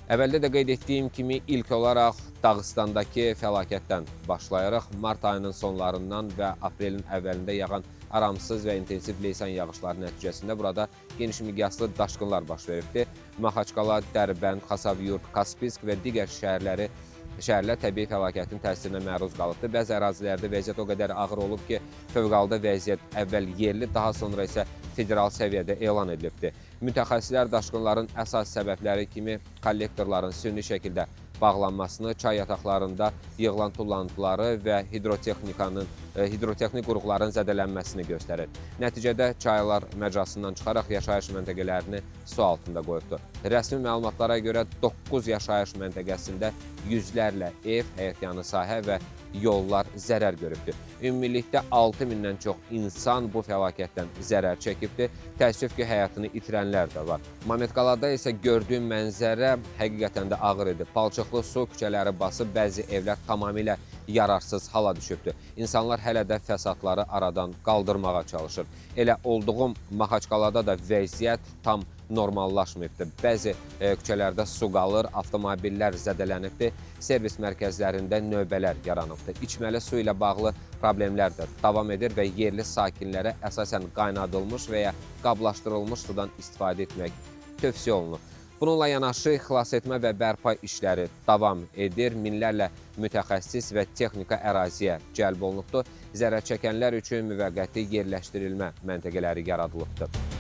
Əvvəldə də qeyd etdiyim kimi ilk olaraq Dağıstandakı fəlakətdən başlayaraq mart ayının sonlarından və aprelin əvvəlində yağan aramsız və intensiv leysan yağışları nəticəsində burada geniş miqyaslı daşqınlar baş veribdir. Maxaçqala, Dərbənd, Xasavyurt, Kaspisk və digər şəhərlər təbii fəlakətin təsirinə məruz qalıbdır. Bəzi ərazilərdə vəziyyət o qədər ağır olub ki, fövqəladə vəziyyət əvvəl yerli, daha sonra isə federal səviyyədə elan edilibdir. Mütəxəssislər daşqınların əsas səbəbləri kimi kollektorların süni şəkildə bağlanmasını, çay yataqlarında yığılan tullantıları və hidrotexnik qurğuların zədələnməsini göstərir. Nəticədə çaylar məcrasından çıxaraq yaşayış məntəqələrini su altında qoyubdur. Rəsmi məlumatlara görə 9 yaşayış məntəqəsində yüzlərlə ev, həyətyanı sahə və yollar zərər görübdür. Ümumilikdə 6000-dən çox insan bu fəlakətdən zərər çəkibdir. Təəssüf ki, həyatını itirənlər də var. Mametqalada isə gördüyüm mənzərə həqiqətən də ağır idi. Palçıqlı su küçələri basıb, bəzi evlər tamamilə yararsız hala düşübdür. İnsanlar hələ də fəsadları aradan qaldırmağa çalışır. Elə olduğum Maxaçqalada da vəziyyət tam normallaşmayıbdır. Bəzi küçələrdə su qalır, avtomobillər zədələnibdir, servis mərkəzlərində növbələr yaranıbdır. İçməli su ilə bağlı problemlər də davam edir və yerli sakinlərə əsasən qaynadılmış və ya qablaşdırılmış sudan istifadə etmək tövsiyə olunur. Bununla yanaşı xilasetmə və bərpa işləri davam edir. Minlərlə mütəxəssis və texnika əraziyə cəlb olunubdur. Zərər çəkənlər üçün müvəqqəti yerləşdirilmə məntəqələri yaradılıbdır.